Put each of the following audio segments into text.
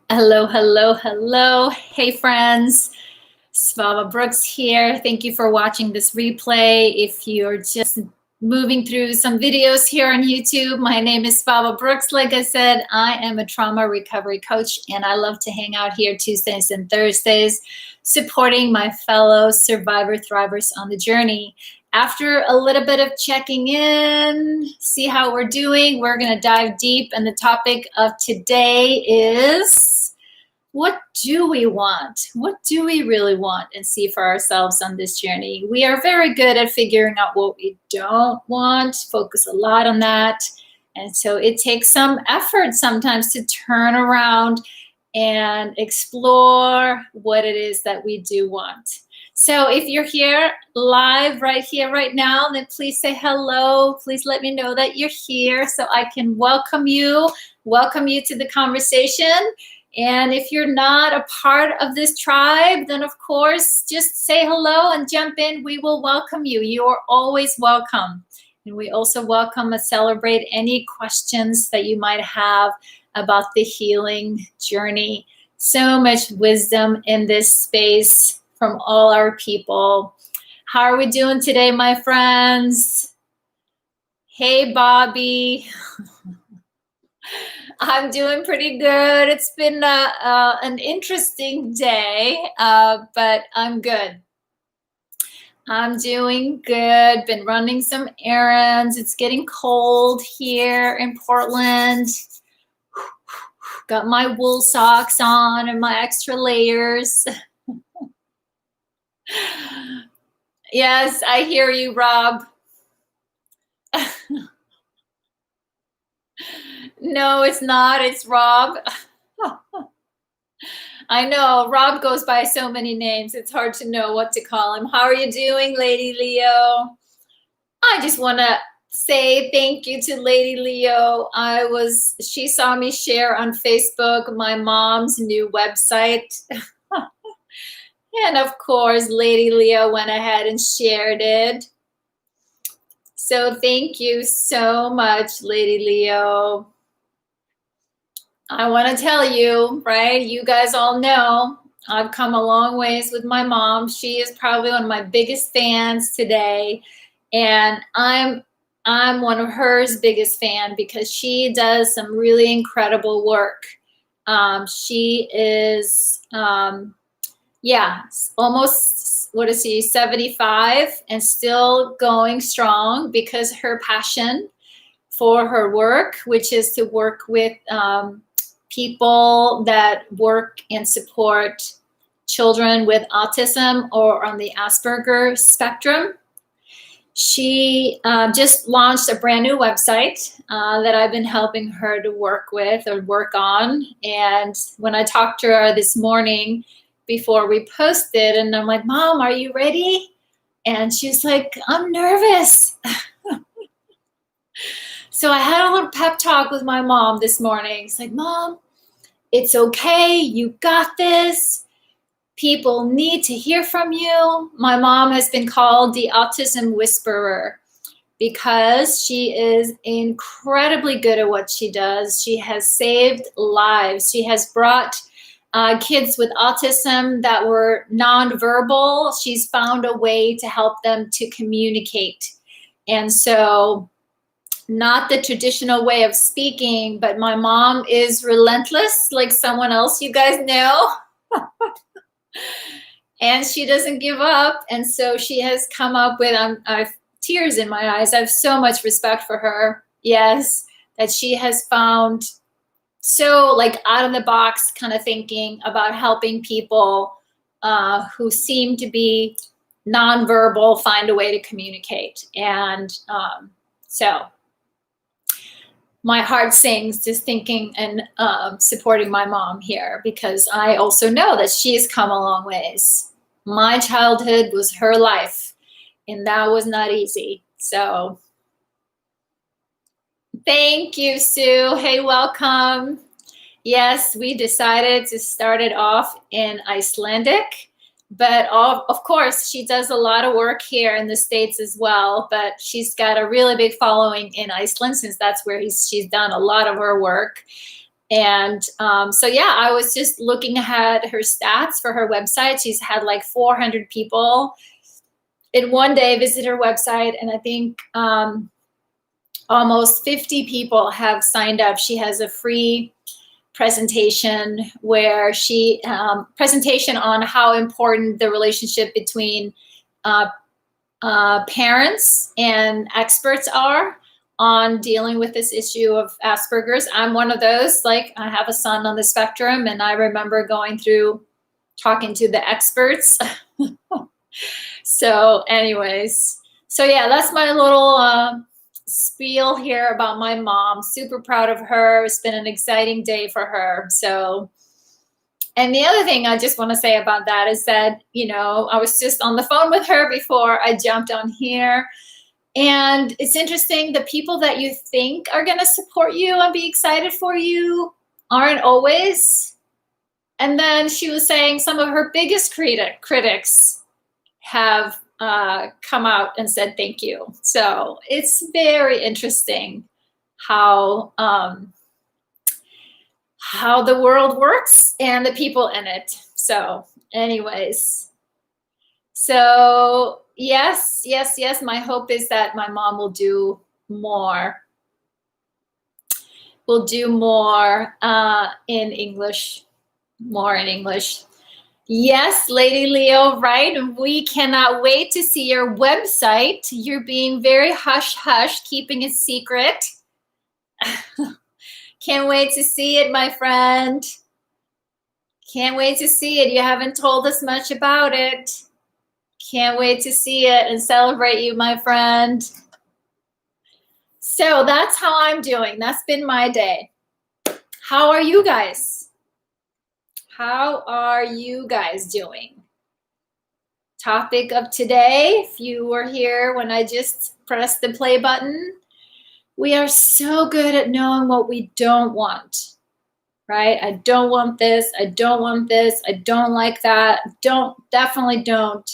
Hello, hello, hello. Hey, friends. Svava Brooks here. Thank you for watching this replay. If you're just moving through some videos here on YouTube, my name is Svava Brooks. Like I said, I am a trauma recovery coach, and I love to hang out here Tuesdays and Thursdays, supporting my fellow survivor thrivers on the journey. After a little bit of checking in, see how we're doing, we're going to dive deep. And the topic of today is, what do we want? What do we really want and see for ourselves on this journey? We are very good at figuring out what we don't want, focus a lot on that. And so it takes some effort sometimes to turn around and explore what it is that we do want. So if you're here live right here, right now, then please say hello. Please let me know that you're here so I can welcome you to the conversation. And if you're not a part of this tribe, then of course, just say hello and jump in. We will welcome you. You are always welcome. And we also welcome and celebrate any questions that you might have about the healing journey. So much wisdom in this space from all our people. How are we doing today, my friends? Hey, Bobby. I'm doing pretty good. It's been an interesting day, but I'm good. I'm doing good. Been running some errands. It's getting cold here in Portland. Got my wool socks on and my extra layers. Yes, I hear you, Rob. No, it's not. It's Rob. I know. Rob goes by so many names. It's hard to know what to call him. How are you doing, Lady Leo? I just want to say thank you to Lady Leo. She saw me share on Facebook my mom's new website. And of course, Lady Leo went ahead and shared it. So thank you so much, Lady Leo. I want to tell you, right? You guys all know I've come a long ways with my mom. She is probably one of my biggest fans today. And I'm one of hers biggest fan because she does some really incredible work. She is, almost, 75 and still going strong because her passion for her work, which is to work with people that work and support children with autism or on the Asperger spectrum. She just launched a brand new website that I've been helping her to work with or work on. And when I talked to her this morning before we posted, and I'm like, Mom, are you ready? And she's like, I'm nervous. So I had a little pep talk with my mom this morning. It's like, Mom, it's okay. You got this. People need to hear from you. My mom has been called the autism whisperer because she is incredibly good at what she does. She has saved lives. She has brought kids with autism that were nonverbal. She's found a way to help them to communicate. And so, not the traditional way of speaking, but my mom is relentless, like someone else you guys know. And she doesn't give up. And so she has come up with, I have tears in my eyes. I have so much respect for her. Yes, that she has found so like out of the box kind of thinking about helping people who seem to be nonverbal find a way to communicate. And so my heart sings just thinking and supporting my mom here because I also know that she's come a long ways. My childhood was her life, and that was not easy. So thank you, Sue. Hey, welcome. Yes, we decided to start it off in Icelandic. But of course, she does a lot of work here in the States as well. But she's got a really big following in Iceland since that's where she's done a lot of her work. And so yeah, I was just looking at her stats for her website. She's had like 400 people in one day visit her website, and I think almost 50 people have signed up. She has a free presentation where she presentation on how important the relationship between parents and experts are on dealing with this issue of Asperger's. I'm one of those. Like, I have a son on the spectrum, and I remember going through talking to the experts. So anyways, so yeah, that's my little spiel here about my mom. Super proud of her. It's been an exciting day for her. So, and the other thing I just want to say about that is that, you know, I was just on the phone with her before I jumped on here. And it's interesting, the people that you think are going to support you and be excited for you aren't always. And then she was saying some of her biggest critics have come out and said thank you. So it's very interesting how the world works and the people in it. So anyways, so yes, my hope is that my mom will do more. We'll do more in English, more in English. Yes, Lady Leo, right? We cannot wait to see your website. You're being very hush-hush, keeping it secret. Can't wait to see it, my friend. Can't wait to see it. You haven't told us much about it. Can't wait to see it and celebrate you, my friend. So that's how I'm doing. That's been my day. How are you guys? How are you guys doing? Topic of today, if you were here when I just pressed the play button, we are so good at knowing what we don't want, right? I don't want this. I don't want this. I don't like that. Definitely don't.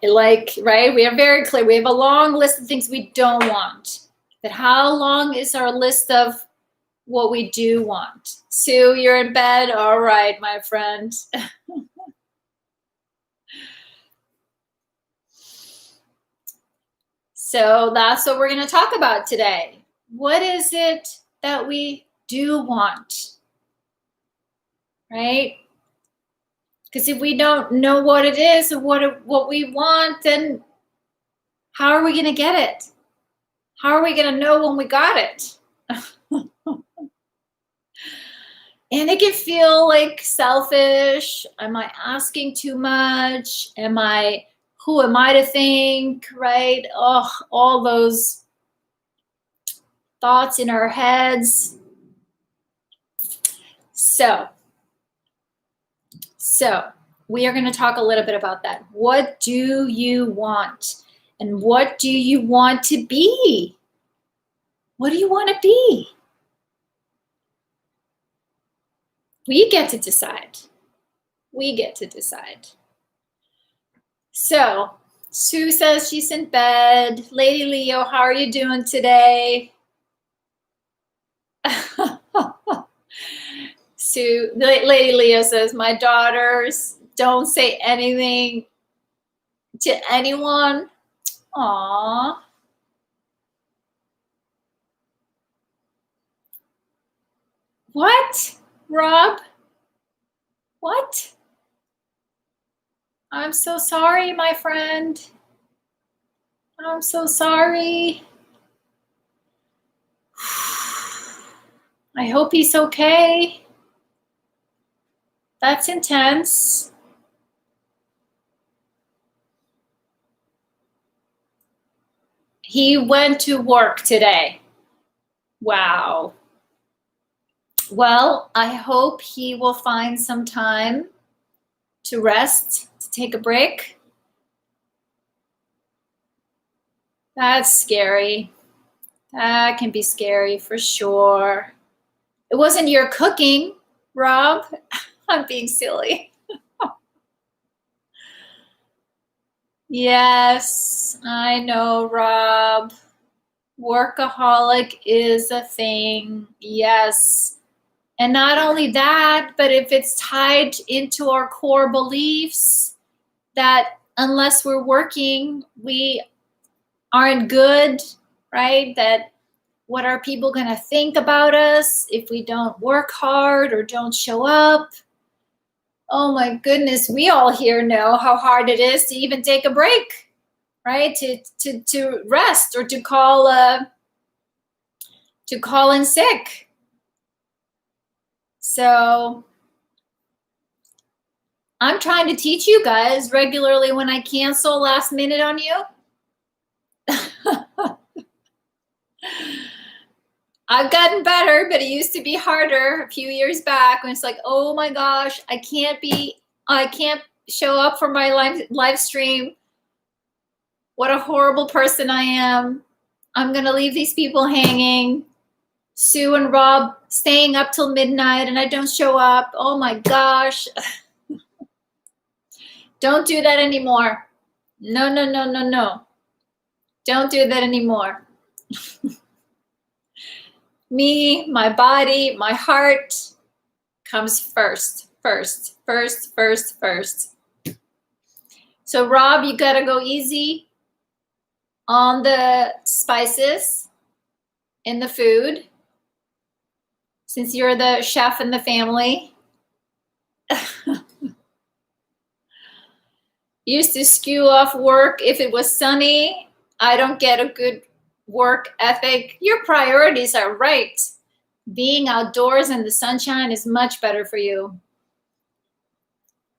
Like, right? We are very clear. We have a long list of things we don't want. But how long is our list of what we do want? Sue, you're in bed? All right, my friend. So that's what we're going to talk about today. What is it that we do want? Right? Because if we don't know what it is or what we want, then how are we going to get it? How are we going to know when we got it? And it can feel like selfish. Am I asking too much? Who am I to think, right? Oh, all those thoughts in our heads. So we are going to talk a little bit about that. What do you want? And what do you want to be? What do you want to be? We get to decide. We get to decide. So Sue says she's in bed. Lady Leo, how are you doing today? Sue, Lady Leo says, my daughters don't say anything to anyone. Aww. What, Rob? What? I'm so sorry, my friend. I'm so sorry. I hope he's okay. That's intense. He went to work today. Wow. Well, I hope he will find some time to rest, to take a break. That's scary. That can be scary for sure. It wasn't your cooking, Rob. I'm being silly. Yes, I know, Rob. Workaholic is a thing. Yes. And not only that, but if it's tied into our core beliefs that unless we're working, we aren't good, right? That what are people going to think about us if we don't work hard or don't show up? Oh my goodness, we all here know how hard it is to even take a break, right? To rest or to call in sick. So I'm trying to teach you guys regularly when I cancel last minute on you. I've gotten better, but it used to be harder a few years back when it's like, oh my gosh, I can't show up for my live stream. What a horrible person I am. I'm going to leave these people hanging. Sue and Rob staying up till midnight and I don't show up. Oh my gosh. Don't do that anymore. No, no, no, no, no. Don't do that anymore. Me, my body, my heart comes first. So Rob, you gotta go easy on the spices in the food since you're the chef in the family. Used to skew off work if it was sunny. I don't get a good work ethic. Your priorities are right. Being outdoors in the sunshine is much better for you.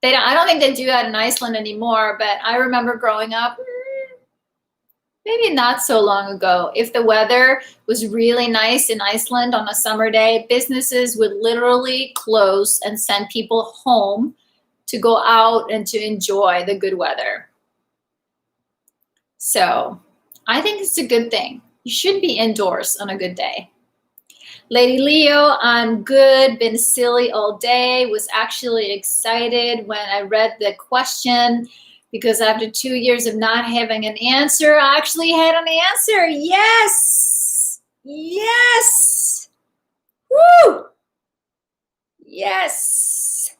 I don't think they do that in Iceland anymore, but I remember growing up, maybe not so long ago, if the weather was really nice in Iceland on a summer day, businesses would literally close and send people home to go out and to enjoy the good weather. So I think it's a good thing. You should be indoors on a good day. Lady Leo, I'm good, been silly all day, was actually excited when I read the question because after 2 years of not having an answer, I actually had an answer. Yes! Yes! Woo! Yes!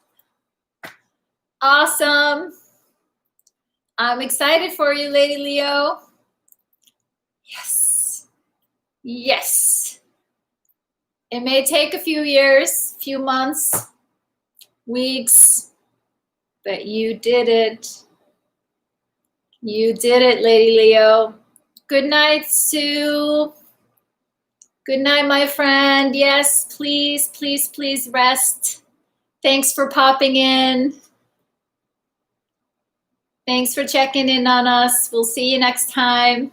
Awesome. I'm excited for you, Lady Leo. Yes. Yes. It may take a few years, few months, weeks, but you did it. You did it, Lady Leo. Good night, Sue. Good night, my friend. Yes, please, please, please rest. Thanks for popping in. Thanks for checking in on us. We'll see you next time.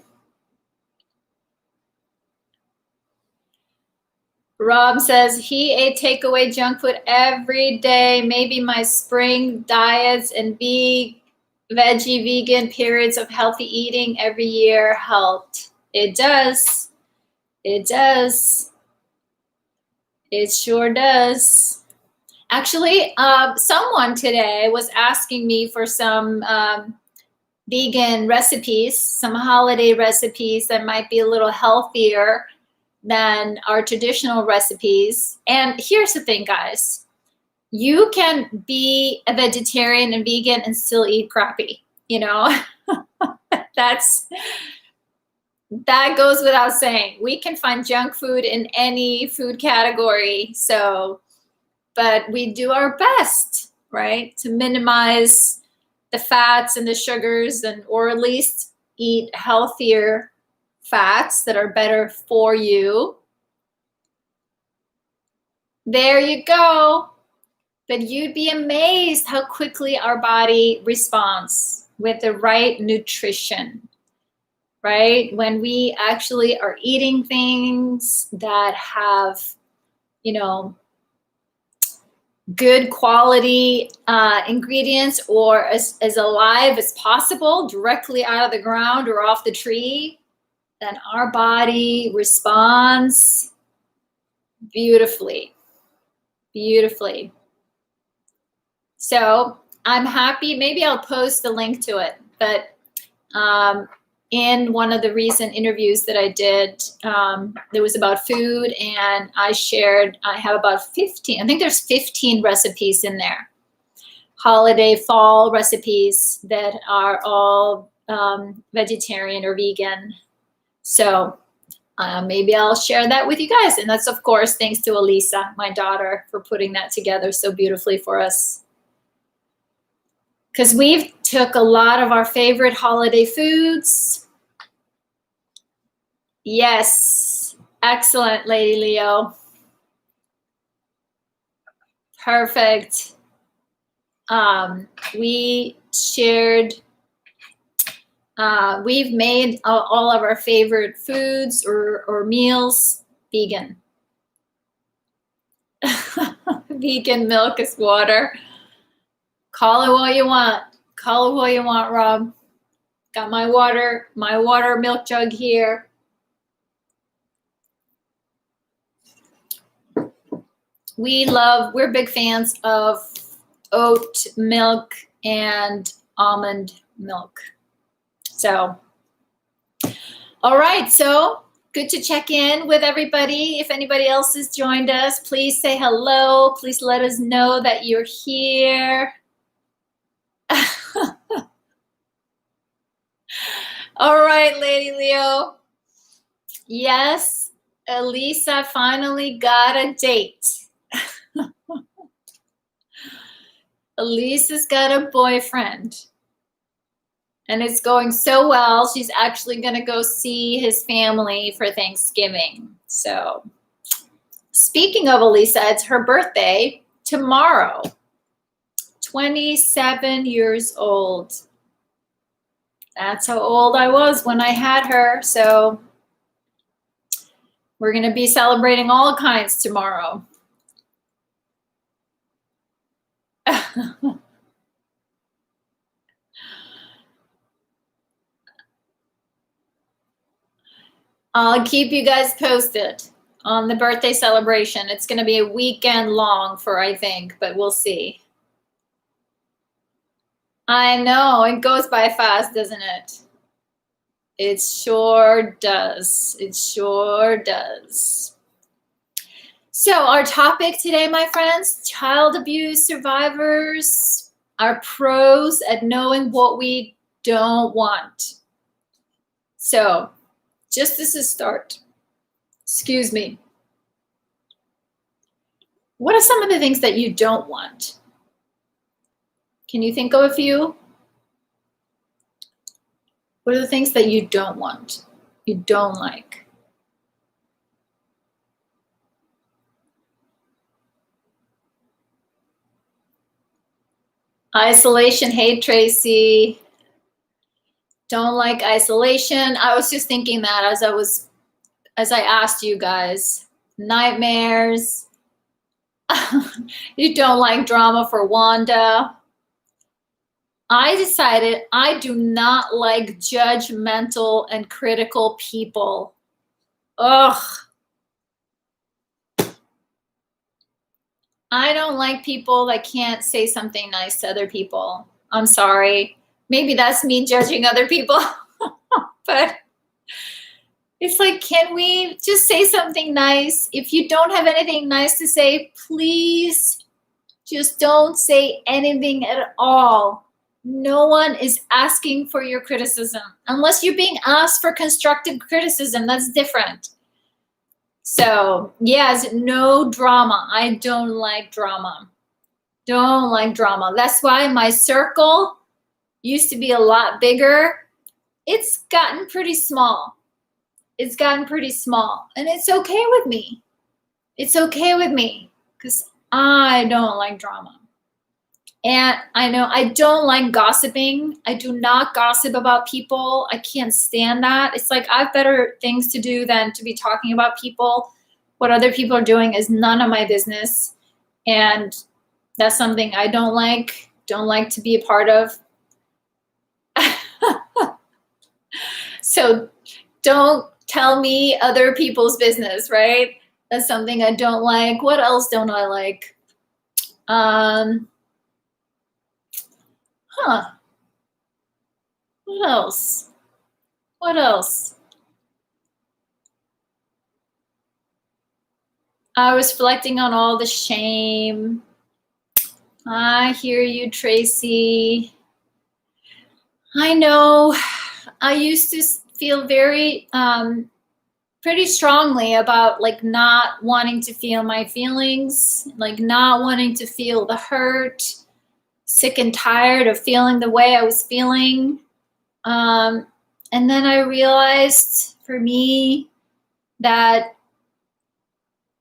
Rob says he ate takeaway junk food every day. Maybe my spring diets and veggie vegan periods of healthy eating every year helped. It does. It does. It sure does. Actually, someone today was asking me for some vegan recipes, some holiday recipes that might be a little healthier than our traditional recipes. And here's the thing, guys. You can be a vegetarian and vegan and still eat crappy, you know? That goes without saying. We can find junk food in any food category. So, but we do our best, right? To minimize the fats and the sugars or at least eat healthier fats that are better for you. There you go. But you'd be amazed how quickly our body responds with the right nutrition, right? When we actually are eating things that have, good quality ingredients or as alive as possible, directly out of the ground or off the tree, then our body responds beautifully, beautifully. So I'm happy. Maybe I'll post the link to it, but in one of the recent interviews that I did, there was about food, and I have about 15, I think there's 15 recipes in there. Holiday fall recipes that are all vegetarian or vegan. So maybe I'll share that with you guys. And that's, of course, thanks to Elisa, my daughter, for putting that together so beautifully for us. Because we've took a lot of our favorite holiday foods. Yes, excellent, Lady Leo. Perfect. We shared, we've made all of our favorite foods or meals vegan. Vegan milk is water. Call it what you want. Call it what you want, Rob. Got my water milk jug here. We're big fans of oat milk and almond milk. So, all right, so good to check in with everybody. If anybody else has joined us, please say hello. Please let us know that you're here. All right, Lady Leo. Yes, Elisa finally got a date. Elisa's got a boyfriend. And it's going so well. She's actually going to go see his family for Thanksgiving. So, speaking of Elisa, it's her birthday tomorrow. 27 years old. That's how old I was when I had her. So, we're going to be celebrating all kinds tomorrow. I'll keep you guys posted on the birthday celebration. It's going to be a weekend long I think, but we'll see. I know, it goes by fast, doesn't it? It sure does. It sure does. So our topic today, my friends, child abuse survivors are pros at knowing what we don't want. So just as a start, excuse me, what are some of the things that you don't want? Can you think of a few? What are the things that you don't want, you don't like? Isolation. Hey, Tracy. Don't like isolation. I was just thinking that as I asked you guys. Nightmares. You don't like drama for Wanda. I decided I do not like judgmental and critical people. Ugh. I don't like people that can't say something nice to other people. I'm sorry. Maybe that's me judging other people. But it's like, can we just say something nice? If you don't have anything nice to say, please just don't say anything at all. No one is asking for your criticism. Unless you're being asked for constructive criticism, that's different. So, yes, no drama. I don't like drama. Don't like drama. That's why my circle used to be a lot bigger. It's gotten pretty small. It's gotten pretty small. And it's okay with me. It's okay with me because I don't like drama. And I know I don't like gossiping. I do not gossip about people. I can't stand that. It's like I have better things to do than to be talking about people. What other people are doing is none of my business. And that's something I don't like to be a part of. So don't tell me other people's business, right? That's something I don't like. What else don't I like? What else? What else? I was reflecting on all the shame. I hear you, Tracy. I know I used to feel very, pretty strongly about like not wanting to feel my feelings, like not wanting to feel the hurt, sick and tired of feeling the way I was feeling. And then I realized for me that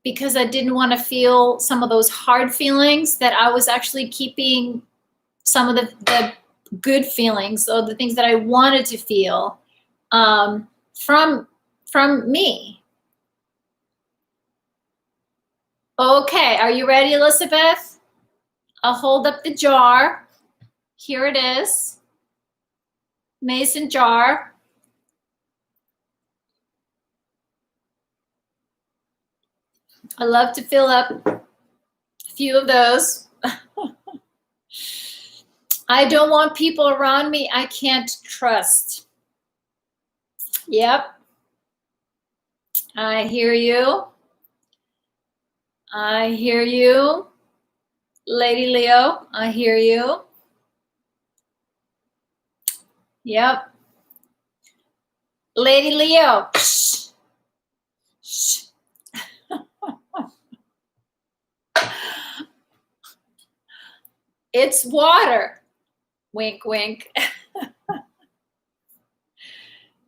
because I didn't want to feel some of those hard feelings, that I was actually keeping some of the good feelings, or the things that I wanted to feel, from me. Okay, are you ready, Elizabeth? I'll hold up the jar. Here it is. Mason jar. I love to fill up a few of those. I don't want people around me I can't trust. Yep. I hear you. I hear you. Lady Leo, I hear you. Yep. Lady Leo. Shh. Shh. It's water. Wink, wink.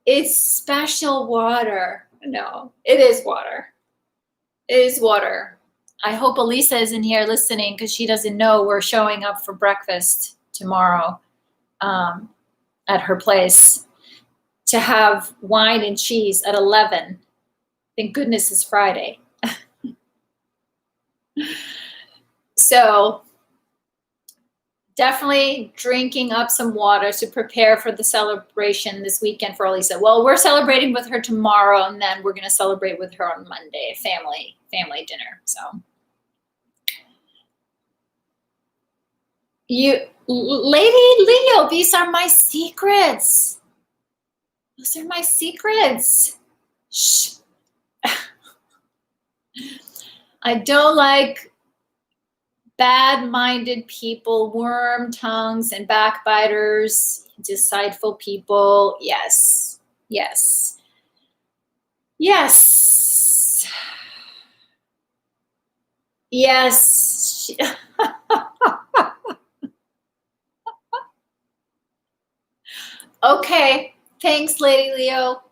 It's special water. No, it is water. It is water. I hope Elisa is in here listening, because she doesn't know we're showing up for breakfast tomorrow, at her place, to have wine and cheese at 11. Thank goodness it's Friday. So definitely drinking up some water to prepare for the celebration this weekend for Elisa. Well, we're celebrating with her tomorrow, and then we're going to celebrate with her on Monday, family dinner. So you, Lady Leo, these are my secrets. Those are my secrets. Shh. I don't like bad-minded people, worm tongues and backbiters, deceitful people. Yes, yes, yes, yes. Okay, thanks, Lady Leo.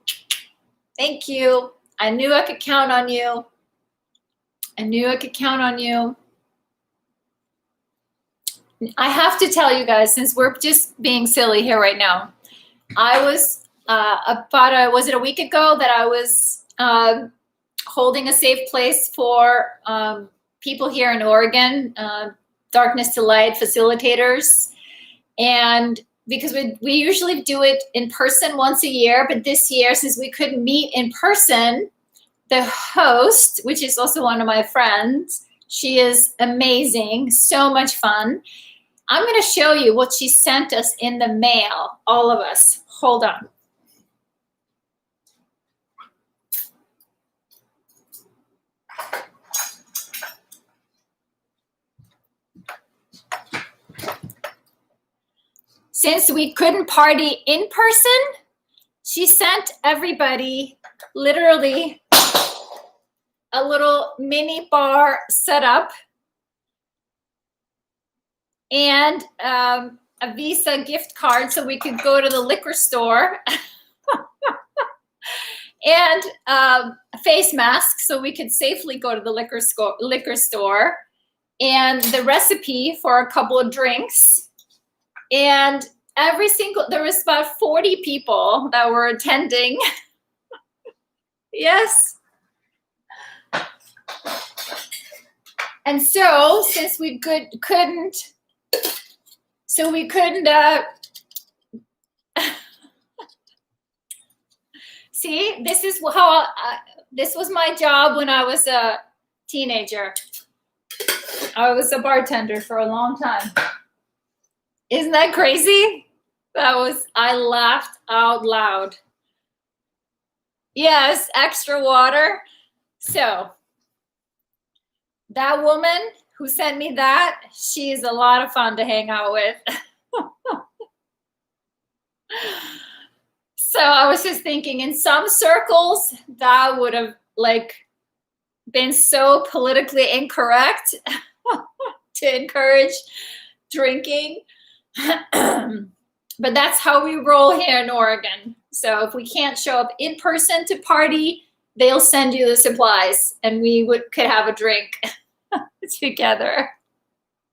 Thank you. I knew I could count on you. I knew I could count on you. I have to tell you guys, since we're just being silly here right now, I was was it a week ago that I was holding a safe place for people here in Oregon, Darkness to Light facilitators. And because we usually do it in person once a year, but this year, since we couldn't meet in person, the host, which is also one of my friends, she is amazing, so much fun. I'm going to show you what she sent us in the mail, all of us. Hold on. Since we couldn't party in person, she sent everybody literally a little mini bar setup and a Visa gift card so we could go to the liquor store and a face mask so we could safely go to the liquor store, and the recipe for a couple of drinks. And there was about 40 people that were attending. Yes. And so since we couldn't see, this is how this was my job when I was a teenager. I was a bartender for a long time. Isn't that crazy? I laughed out loud. Yes, extra water. So that woman who sent me that, she is a lot of fun to hang out with. So I was just thinking, in some circles, that would have like been so politically incorrect to encourage drinking. But that's how we roll here in Oregon. So if we can't show up in person to party, they'll send you the supplies and we could have a drink together.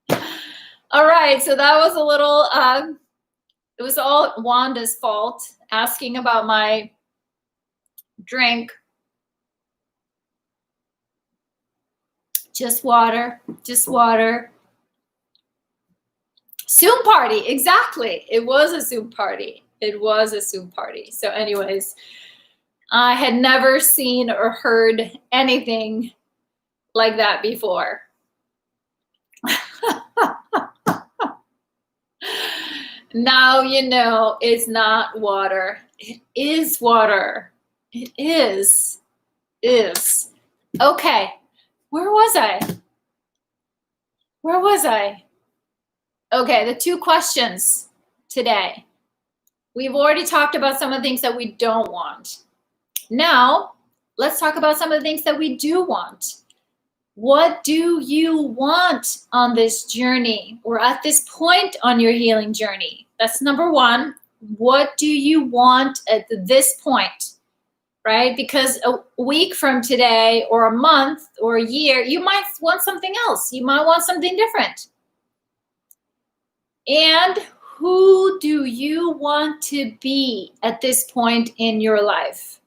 All right, so that was a little, it was all Wanda's fault, asking about my drink. Just water, just water. Zoom party, exactly. It was a Zoom party. It was a Zoom party. So anyways, I had never seen or heard anything like that before. Now you know it's not water. It is water. It is. Okay, where was I? Where was I? Okay, the two questions today. We've already talked about some of the things that we don't want. Now, let's talk about some of the things that we do want. What do you want on this journey or at this point on your healing journey? That's number one. What do you want at this point, right? Because a week from today or a month or a year, you might want something else. You might want something different. And who do you want to be at this point in your life?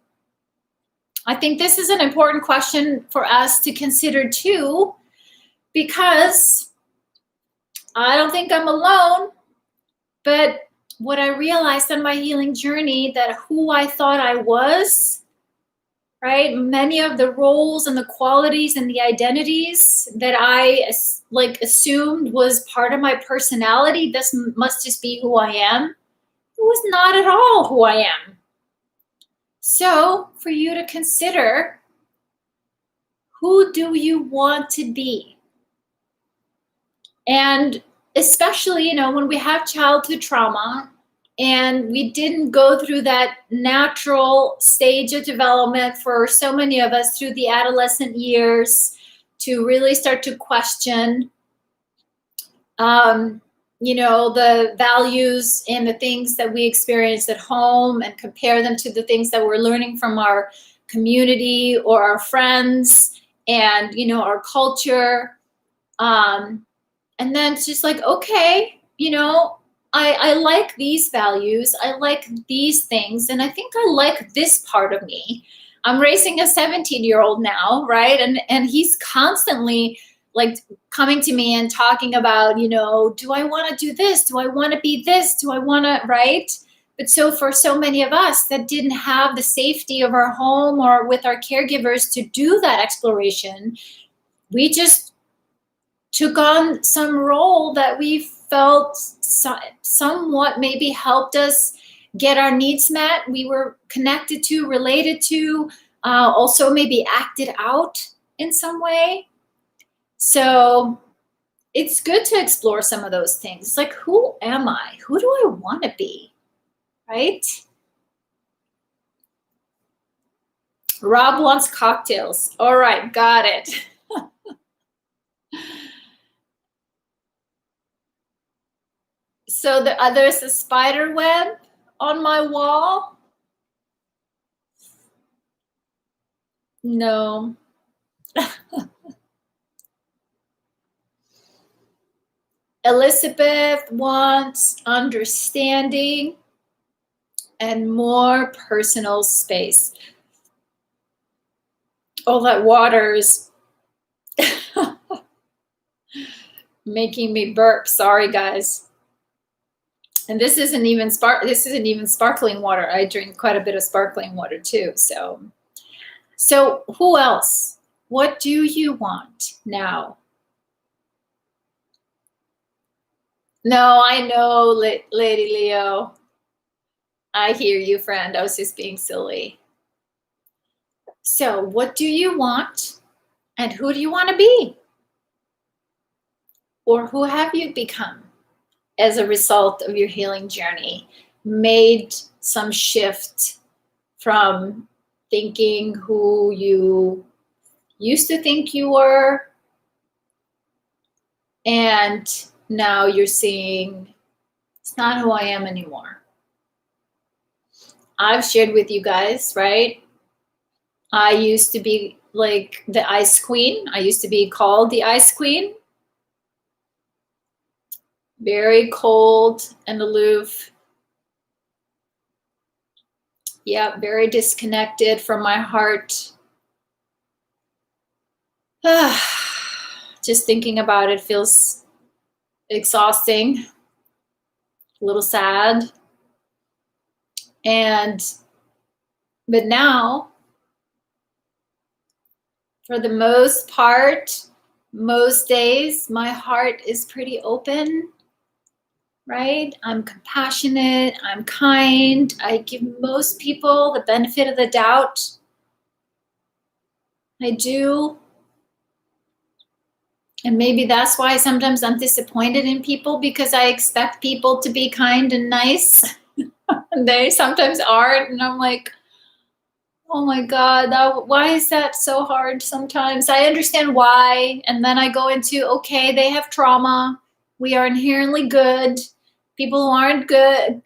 I think this is an important question for us to consider too, because I don't think I'm alone, but what I realized on my healing journey, that who I thought I was, right? Many of the roles and the qualities and the identities that I like assumed was part of my personality, this must just be who I am. It was not at all who I am. So for you to consider, who do you want to be? And especially, you know, when we have childhood trauma and we didn't go through that natural stage of development for so many of us through the adolescent years to really start to question, you know, the values and the things that we experience at home and compare them to the things that we're learning from our community or our friends and, you know, our culture. And then it's just like, okay, you know, I like these values. I like these things. And I think I like this part of me. I'm raising a 17-year-old now, right? And he's constantly like coming to me and talking about, you know, do I want to do this? Do I want to be this? Do I want to, right? But so for so many of us that didn't have the safety of our home or with our caregivers to do that exploration, we just took on some role that we felt somewhat maybe helped us get our needs met. We were connected to, related to, also maybe acted out in some way. So it's good to explore some of those things. It's like, who am I? Who do I want to be? Right? Rob wants cocktails. All right, got it. So there's a spider web on my wall. No. Elizabeth wants understanding and more personal space. All that water is making me burp. Sorry, guys. And this isn't even sparkling water. I drink quite a bit of sparkling water too. So who else? What do you want now? No, I know, Lady Leo. I hear you, friend. I was just being silly. So what do you want and who do you want to be? Or who have you become as a result of your healing journey? Made some shift from thinking who you used to think you were, and now you're seeing it's not who I am anymore. I've shared with you guys, right? I used to be like the Ice Queen. I used to be called the Ice Queen. Very cold and aloof. Yeah, very disconnected from my heart. Just thinking about it feels exhausting, a little sad. But now, for the most part, most days, my heart is pretty open, right? I'm compassionate, I'm kind, I give most people the benefit of the doubt. I do. And maybe that's why sometimes I'm disappointed in people, because I expect people to be kind and nice. And they sometimes aren't. And I'm like, oh my God, why is that so hard sometimes? I understand why. And then I go into, okay, they have trauma. We are inherently good. People who aren't good,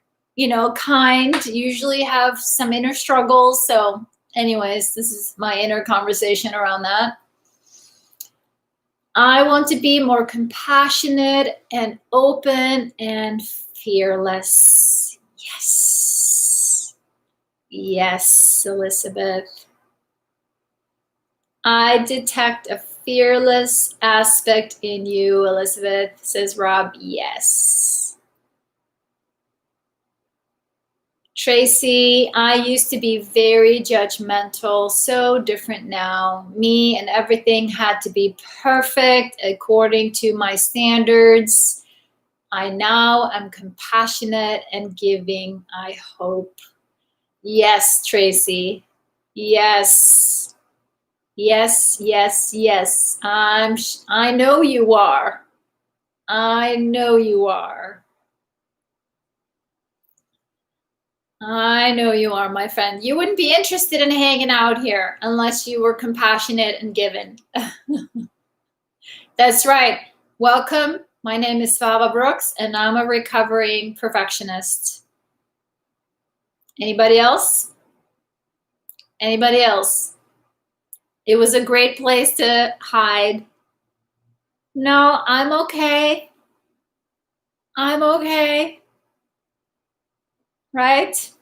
kind, usually have some inner struggles. So anyways, this is my inner conversation around that. I want to be more compassionate and open and fearless. Yes. Yes, Elizabeth. I detect a fearless aspect in you, Elizabeth, says Rob. Yes. Tracy, I used to be very judgmental, so different now. Me and everything had to be perfect according to my standards. I now am compassionate and giving, I hope. Yes, Tracy. Yes. Yes, yes, yes. I know you are. I know you are. I know you are, my friend. You wouldn't be interested in hanging out here unless you were compassionate and given. That's right. Welcome. My name is Svava Brooks, and I'm a recovering perfectionist. Anybody else? Anybody else? It was a great place to hide. No, I'm okay. I'm okay. Right?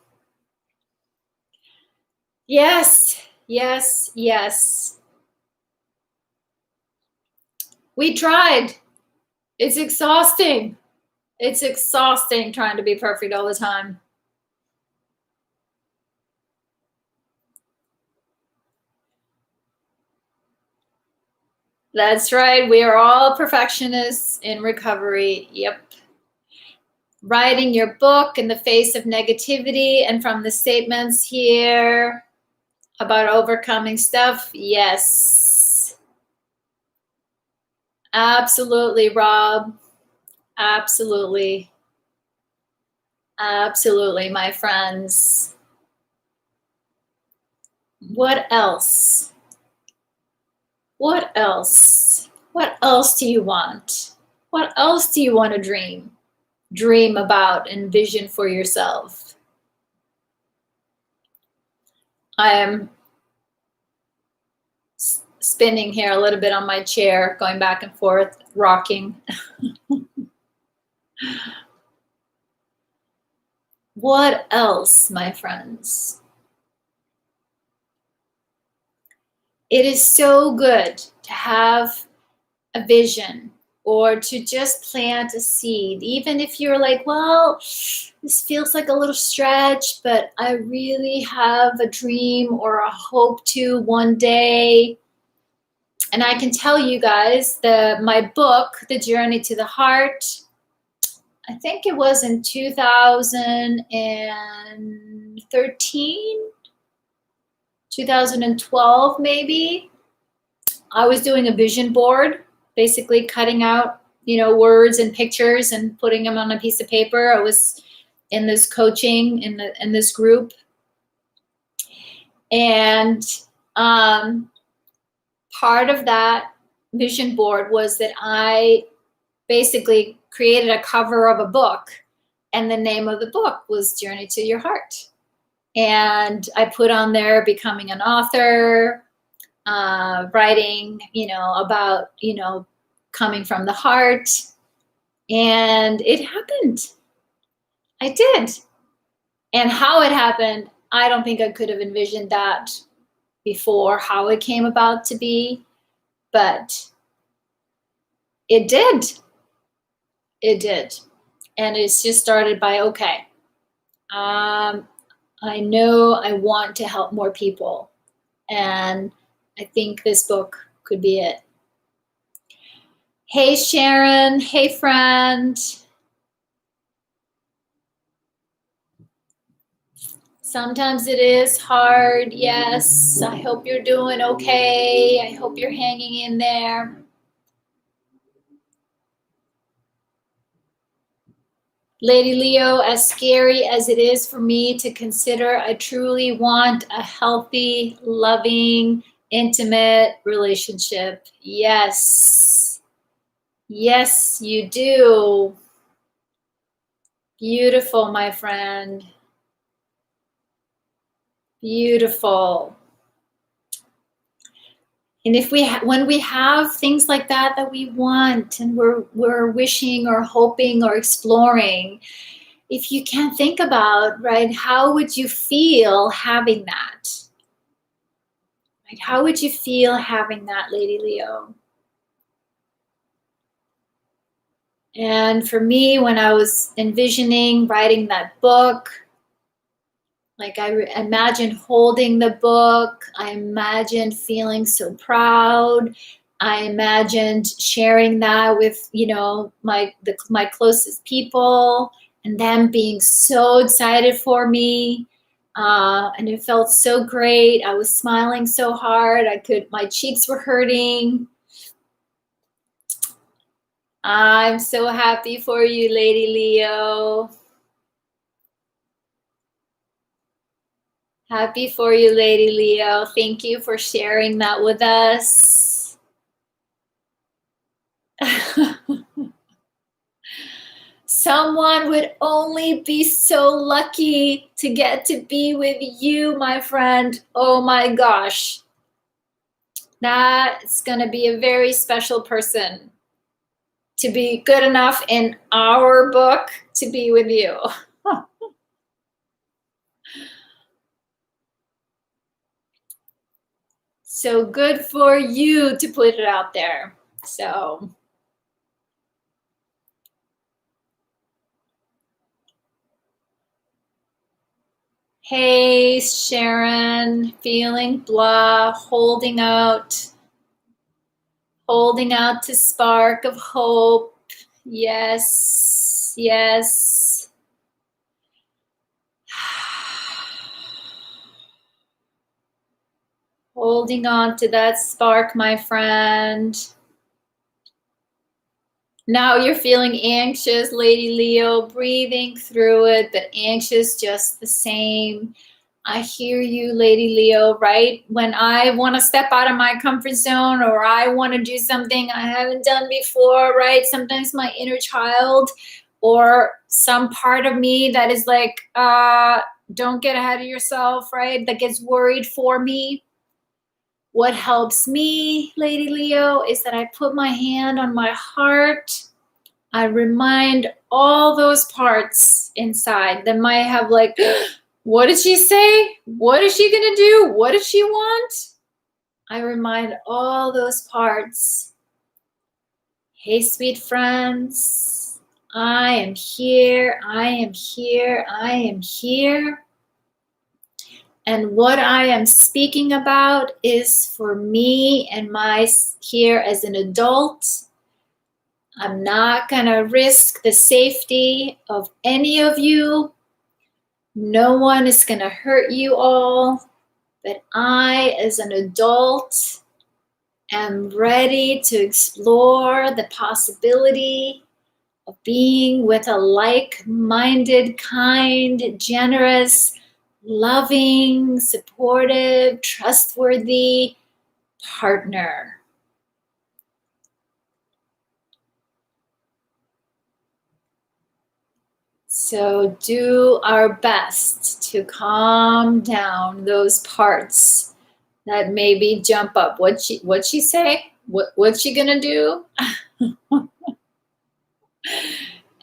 Yes, yes, yes. We tried. It's exhausting. It's exhausting trying to be perfect all the time. That's right. We are all perfectionists in recovery. Yep. Writing your book in the face of negativity, and from the statements here about overcoming stuff. Yes. Absolutely, Rob. Absolutely. Absolutely, my friends. What else? What else? What else do you want? What else do you want to dream about and vision for yourself? I am spinning here a little bit on my chair, going back and forth, rocking. What else, my friends? It is so good to have a vision, or to just plant a seed, even if you're like, well, this feels like a little stretch, but I really have a dream or a hope to one day. And I can tell you guys that my book, The Journey to the Heart, I think it was in 2013, 2012 maybe, I was doing a vision board, basically cutting out, words and pictures and putting them on a piece of paper. I was in this coaching in this group. And part of that vision board was that I basically created a cover of a book, and the name of the book was Journey to Your Heart. And I put on there becoming an author, writing, about, coming from the heart. And it happened. I did. And how it happened, I don't think I could have envisioned that before, how it came about to be, but it did. It did. And it's just started by, okay, I know I want to help more people. And I think this book could be it. Hey, Sharon. Hey, friend. Sometimes it is hard. Yes. I hope you're doing okay. I hope you're hanging in there. Lady Leo, as scary as it is for me to consider, I truly want a healthy, loving, intimate relationship. Yes. Yes, you do. Beautiful, my friend. Beautiful. And if when we have things like that we want, and we're wishing or hoping or exploring, if you can't think about, right, how would you feel having that? Right? How would you feel having that, Lady Leo? And for me, when I was envisioning writing that book, like I imagined holding the book. I imagined feeling so proud. I imagined sharing that with, my closest people, and them being so excited for me. And it felt so great. I was smiling so hard. My cheeks were hurting. I'm so happy for you, Lady Leo. Happy for you, Lady Leo. Thank you for sharing that with us. Someone would only be so lucky to get to be with you, my friend. Oh my gosh. That's going to be a very special person to be good enough in our book to be with you. So good for you to put it out there. So hey, Sharon, feeling blah, holding out to spark of hope. Yes, yes. Holding on to that spark, my friend. Now you're feeling anxious, Lady Leo, breathing through it, but anxious just the same. I hear you, Lady Leo, right? When I want to step out of my comfort zone, or I want to do something I haven't done before, right? Sometimes my inner child or some part of me that is like, don't get ahead of yourself, right? That gets worried for me. What helps me, Lady Leo, is that I put my hand on my heart. I remind all those parts inside that might have like, what did she say? What is she going to do? What does she want? I remind all those parts. Hey, sweet friends, I am here. I am here. I am here. And what I am speaking about is for me and my here as an adult. I'm not going to risk the safety of any of you. No one is going to hurt you all. but I, as an adult, am ready to explore the possibility of being with a like-minded, kind, generous, loving, supportive, trustworthy partner. So do our best to calm down those parts that maybe jump up. What'd she say? What's she gonna do?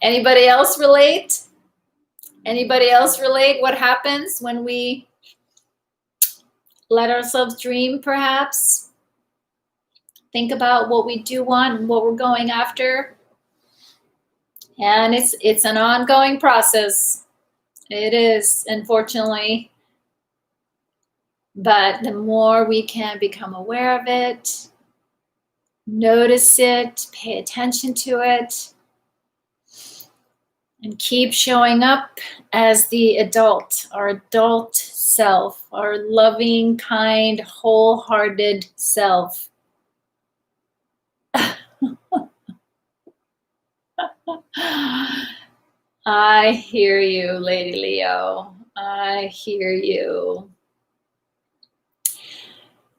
Anybody else relate? Anybody else relate? What happens when we let ourselves dream, perhaps? Think about what we do want and what we're going after. And it's an ongoing process. It is, unfortunately. But the more we can become aware of it, notice it, pay attention to it, and keep showing up as the adult, our adult self, our loving, kind, wholehearted self. I hear you, Lady Leo. I hear you.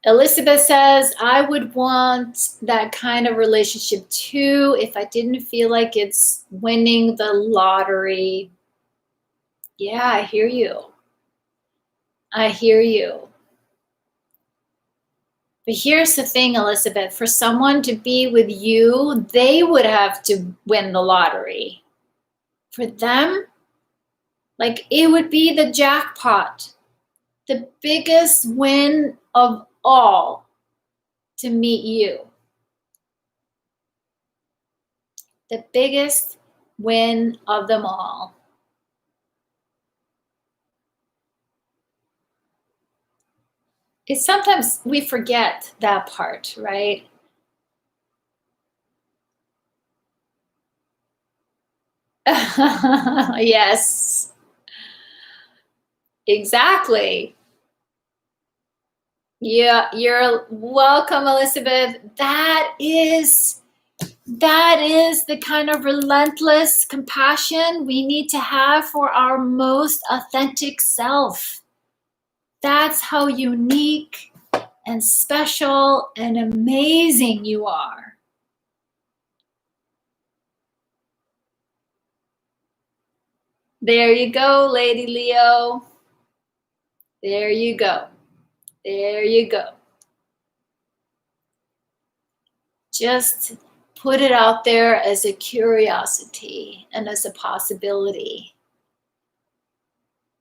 Elizabeth says, I would want that kind of relationship too if I didn't feel like it's winning the lottery. Yeah, I hear you. I hear you. But here's the thing, Elizabeth, for someone to be with you, they would have to win the lottery. For them, like it would be the jackpot, the biggest win of all to meet you. The biggest win of them all. It's sometimes we forget that part, right? Yes, exactly. Yeah, you're welcome, Elizabeth. That is the kind of relentless compassion we need to have for our most authentic self. That's how unique and special and amazing you are. There you go, Lady Leo. There you go. There you go. Just put it out there as a curiosity and as a possibility.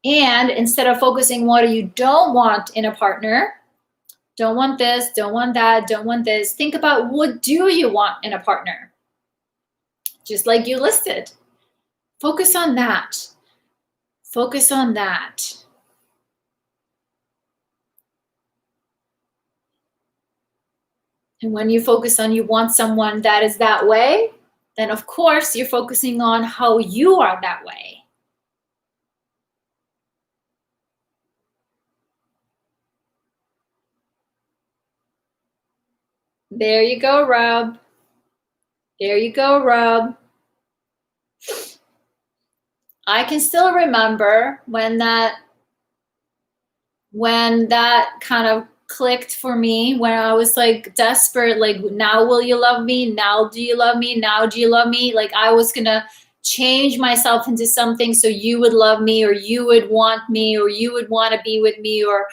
And instead of focusing what you don't want in a partner, don't want this, don't want that, don't want this, think about what do you want in a partner? Just like you listed. Focus on that. Focus on that. And when you focus on you want someone that is that way, then of course you're focusing on how you are that way. There you go, Rob. There you go, Rob. I can still remember when that kind of clicked for me, when I was like desperate, like, now will you love me? Now do you love me? Now do you love me? Like I was gonna change myself into something so you would love me, or you would want me, or you would want to be with me, or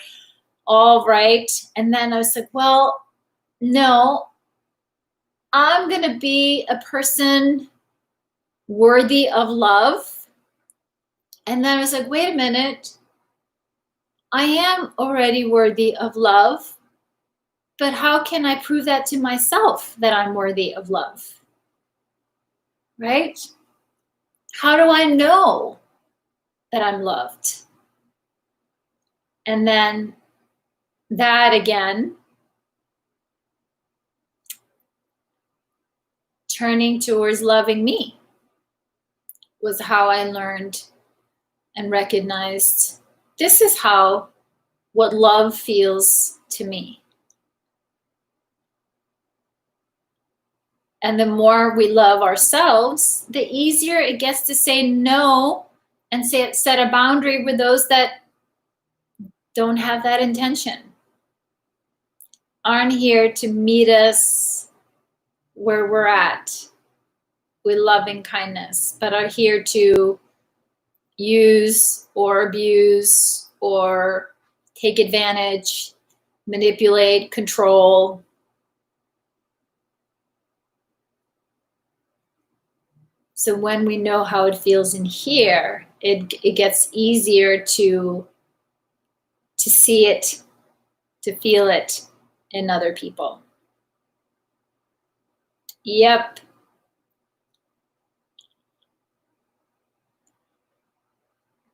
all right. And then I was like, well, no, I'm gonna be a person worthy of love. And then I was like, wait a minute, I am already worthy of love, but how can I prove that to myself that I'm worthy of love? Right? How do I know that I'm loved? And then that again, turning towards loving me, was how I learned and recognized this is how what love feels to me. And the more we love ourselves, the easier it gets to say no and set a boundary with those that don't have that intention, aren't here to meet us where we're at with loving kindness, but are here to use or abuse or take advantage, manipulate, control. So when we know how it feels in here, it gets easier to see it, to feel it in other people. Yep.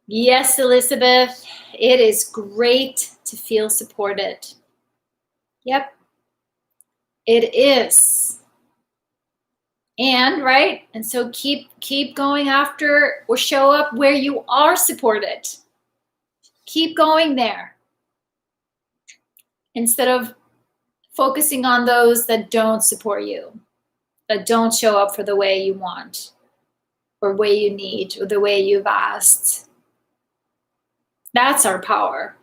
Yes, Elizabeth, it is great to feel supported. Yep, it is. And right, and so keep going after, or show up where you are supported. Keep going there instead of focusing on those that don't support you, that don't show up for the way you want, or way you need, or the way you've asked. That's our power,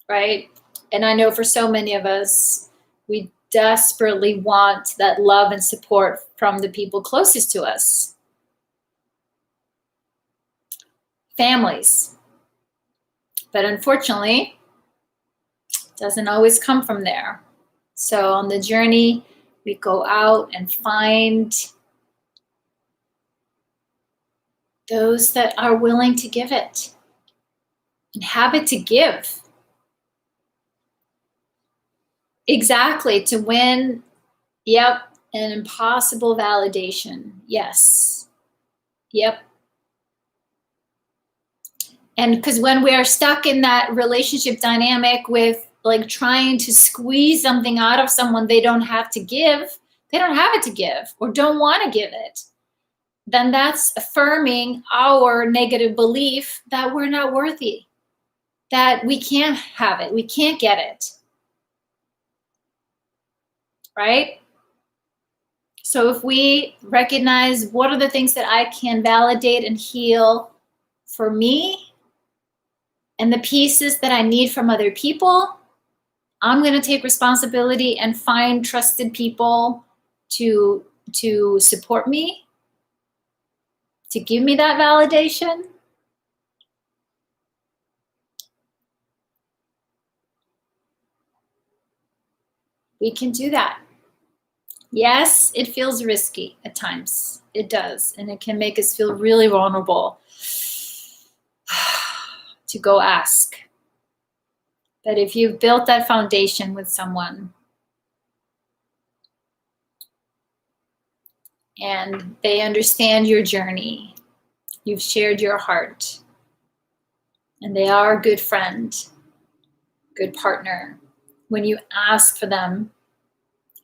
right? And I know for so many of us, we desperately want that love and support from the people closest to us. Families. But unfortunately, it doesn't always come from there. So on the journey, we go out and find those that are willing to give it and have it to give. Exactly, to win, yep, an impossible validation, yes, yep. And because when we are stuck in that relationship dynamic with like trying to squeeze something out of someone they don't have to give, they don't have it to give or don't want to give it, then that's affirming our negative belief that we're not worthy, that we can't have it, we can't get it. Right? So if we recognize what are the things that I can validate and heal for me and the pieces that I need from other people, I'm going to take responsibility and find trusted people to support me, to give me that validation. We can do that. Yes, it feels risky at times. It does. And it can make us feel really vulnerable to go ask. But if you've built that foundation with someone and they understand your journey, you've shared your heart, and they are a good friend, good partner, when you ask for them,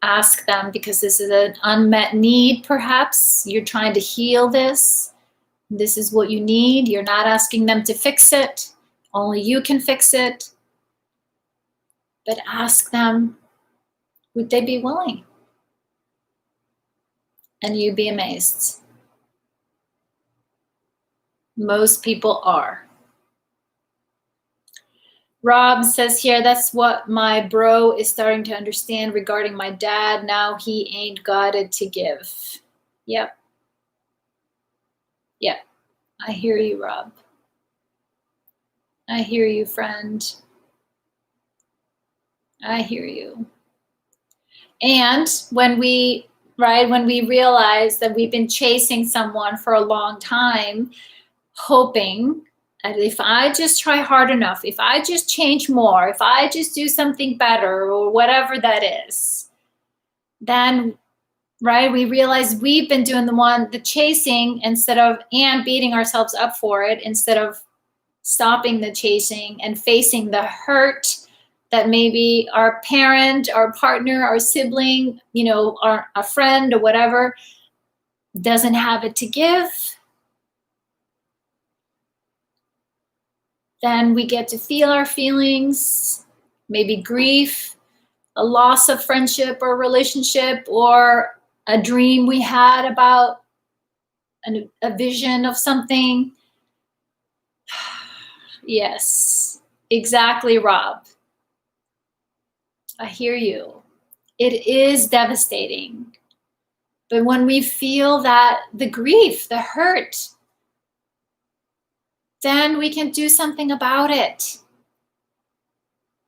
ask them because this is an unmet need, perhaps. You're trying to heal this. This is what you need. You're not asking them to fix it. Only you can fix it. But ask them, would they be willing? And you'd be amazed. Most people are. Rob says here, that's what my bro is starting to understand regarding my dad. Now he ain't got it to give. Yep. Yep. I hear you, Rob. I hear you, friend. I hear you. And when we realize that we've been chasing someone for a long time, hoping that if I just try hard enough, if I just change more, if I just do something better or whatever that is, then we realize we've been doing the chasing and beating ourselves up for it instead of stopping the chasing and facing the hurt that maybe our parent, our partner, our sibling, our a friend or whatever doesn't have it to give. Then we get to feel our feelings, maybe grief, a loss of friendship or relationship, or a dream we had about a vision of something. Yes, exactly, Rob. I hear you. It is devastating. But when we feel that, the grief, the hurt, then we can do something about it,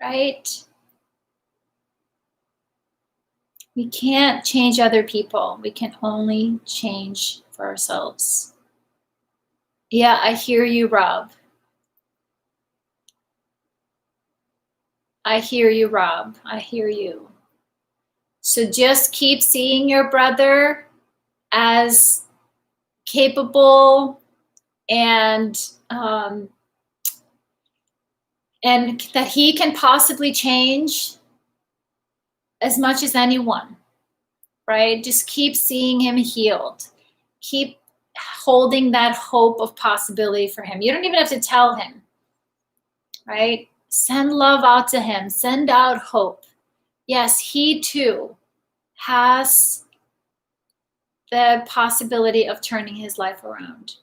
right? We can't change other people. We can only change for ourselves. Yeah, I hear you, Rob. I hear you, Rob. I hear you. So just keep seeing your brother as capable and that he can possibly change as much as anyone, right? Just keep seeing him healed. Keep holding that hope of possibility for him. You don't even have to tell him, right? Send love out to him. Send out hope. Yes, he too has the possibility of turning his life around,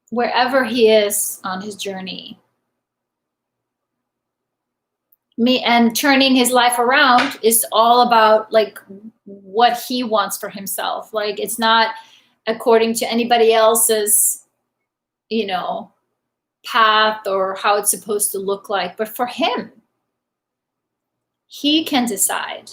wherever he is on his journey. And turning his life around is all about like what he wants for himself. Like it's not according to anybody else's, path or how it's supposed to look like, but for him, he can decide.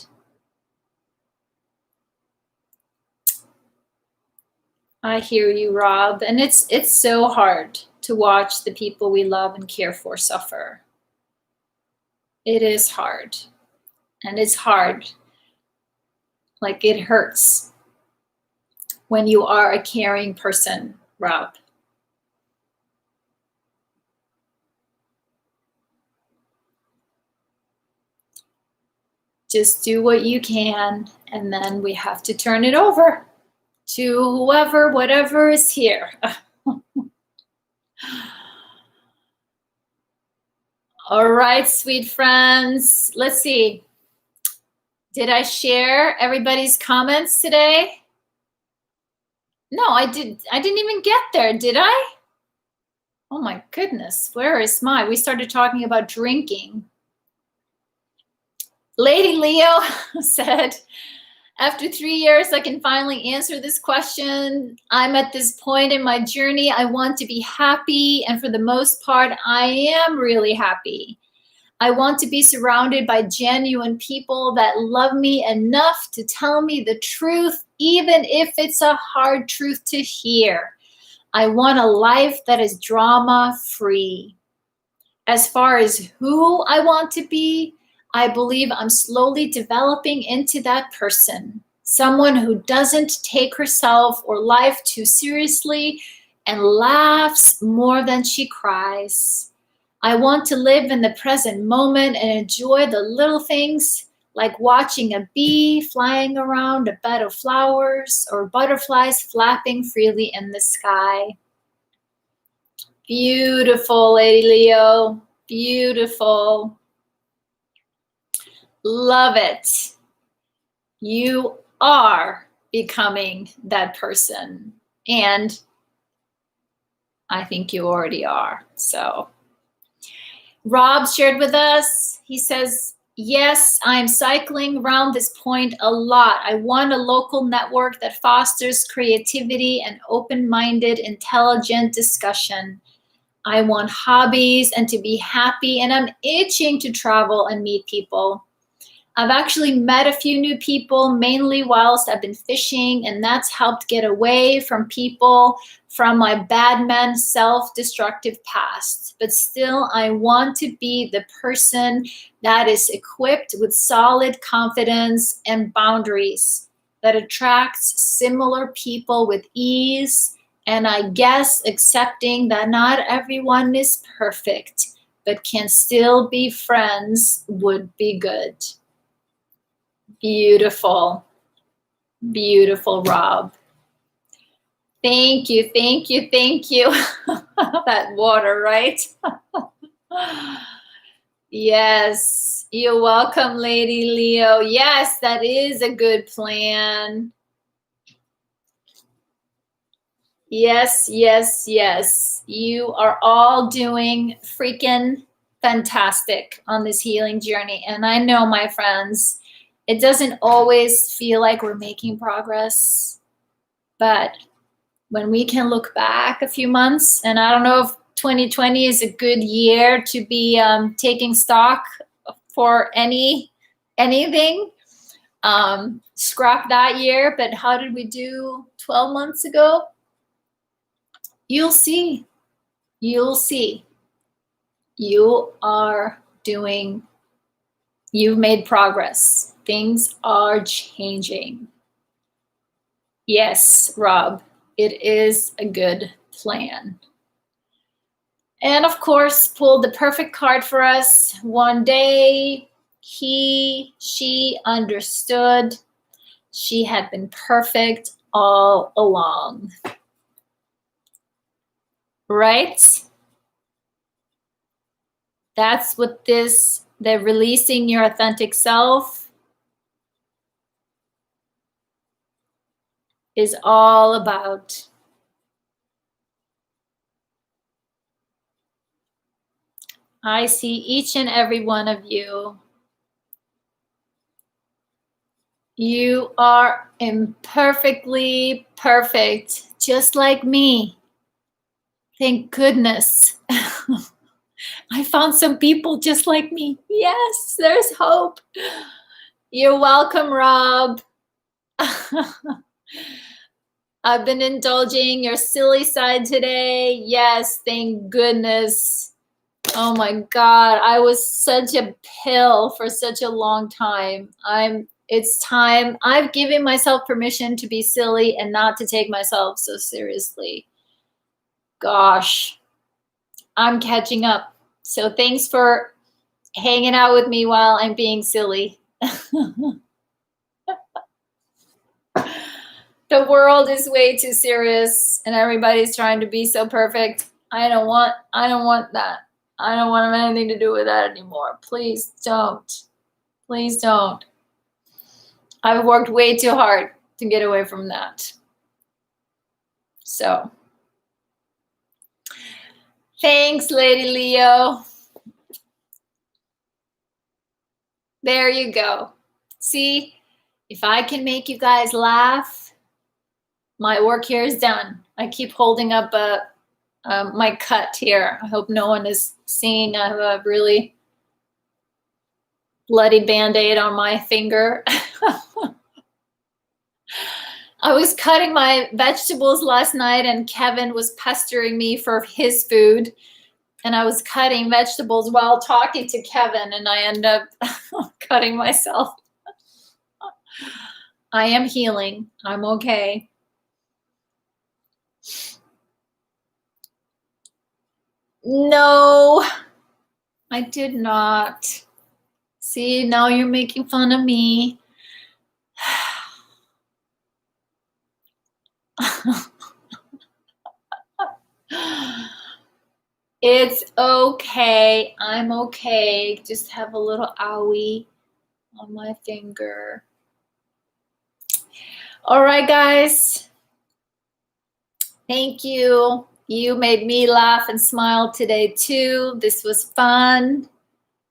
I hear you, Rob. And it's so hard to watch the people we love and care for suffer. It is hard. And it's hard. Like it hurts when you are a caring person, Rob. Just do what you can, and then we have to turn it over to whoever, whatever is here. All right, sweet friends. Let's see. Did I share everybody's comments today? No, I didn't even get there, did I? Oh my goodness, where is we started talking about drinking. Lady Leo said, after 3 years, I can finally answer this question. I'm at this point in my journey. I want to be happy. And for the most part, I am really happy. I want to be surrounded by genuine people that love me enough to tell me the truth, even if it's a hard truth to hear. I want a life that is drama-free. As far as who I want to be, I believe I'm slowly developing into that person. Someone who doesn't take herself or life too seriously and laughs more than she cries. I want to live in the present moment and enjoy the little things like watching a bee flying around a bed of flowers or butterflies flapping freely in the sky. Beautiful, Lady Leo. Beautiful. Love it. You are becoming that person. And I think you already are. So Rob shared with us, he says, yes, I'm cycling around this point a lot. I want a local network that fosters creativity and open-minded, intelligent discussion. I want hobbies and to be happy, and I'm itching to travel and meet people. I've actually met a few new people, mainly whilst I've been fishing, and that's helped get away from people from my bad man, self-destructive past. But still, I want to be the person that is equipped with solid confidence and boundaries, that attracts similar people with ease, and I guess accepting that not everyone is perfect, but can still be friends would be good. Beautiful. Beautiful, Rob. Thank you, thank you, thank you. that water, right? Yes, you're welcome, Lady Leo. Yes, that is a good plan. Yes, yes, yes. You are all doing freaking fantastic on this healing journey. And I know, my friends, it doesn't always feel like we're making progress, but when we can look back a few months, and I don't know if 2020 is a good year to be taking stock for anything. Scrap that year, but how did we do 12 months ago? You'll see. You'll see. You are doing, you've made progress. Things are changing. Yes, Rob, it is a good plan. And of course, pulled the perfect card for us. One day, she understood. She had been perfect all along. Right? That's what the releasing your authentic self is all about. I see each and every one of you. You are imperfectly perfect, just like me. Thank goodness. I found some people just like me. Yes, there's hope. You're welcome, Rob. I've been indulging your silly side today. Yes, thank goodness. Oh my God, I was such a pill for such a long time. It's time. I've given myself permission to be silly and not to take myself so seriously. Gosh, I'm catching up. So thanks for hanging out with me while I'm being silly. The world is way too serious and everybody's trying to be so perfect. I don't want that. I don't want to have anything to do with that anymore. Please don't. Please don't. I've worked way too hard to get away from that. So, thanks, Lady Leo. There you go. See, if I can make you guys laugh, my work here is done. I keep holding up my cut here. I hope no one is seeing. I have a really bloody Band-Aid on my finger. I was cutting my vegetables last night and Kevin was pestering me for his food. And I was cutting vegetables while talking to Kevin and I end up cutting myself. I am healing. I'm okay. No, I did not. See, now you're making fun of me. It's okay. I'm okay. Just have a little owie on my finger. All right, guys. Thank you. You made me laugh and smile today too. This was fun.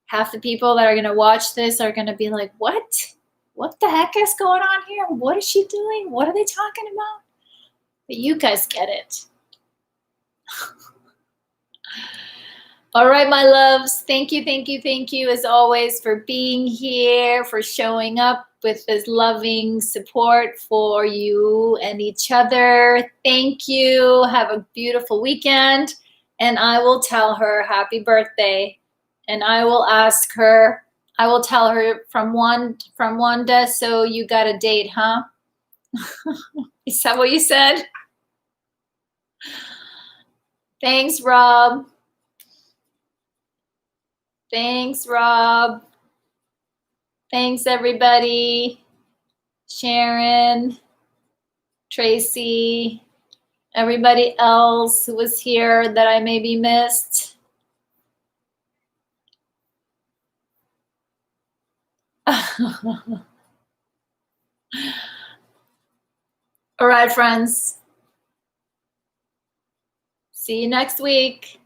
Half the people that are going to watch this are going to be like, what? What the heck is going on here? What is she doing? What are they talking about? But you guys get it. All right, my loves. Thank you, thank you, thank you as always for being here, for showing up with this loving support for you and each other. Thank you. Have a beautiful weekend. And I will tell her happy birthday. And I will ask her, I will tell her from Wanda, so you got a date, huh? Is that what you said? Thanks, Rob. Thanks, Rob. Thanks, everybody. Sharon, Tracy, Everybody else who was here that I maybe missed. All right, friends. See you next week.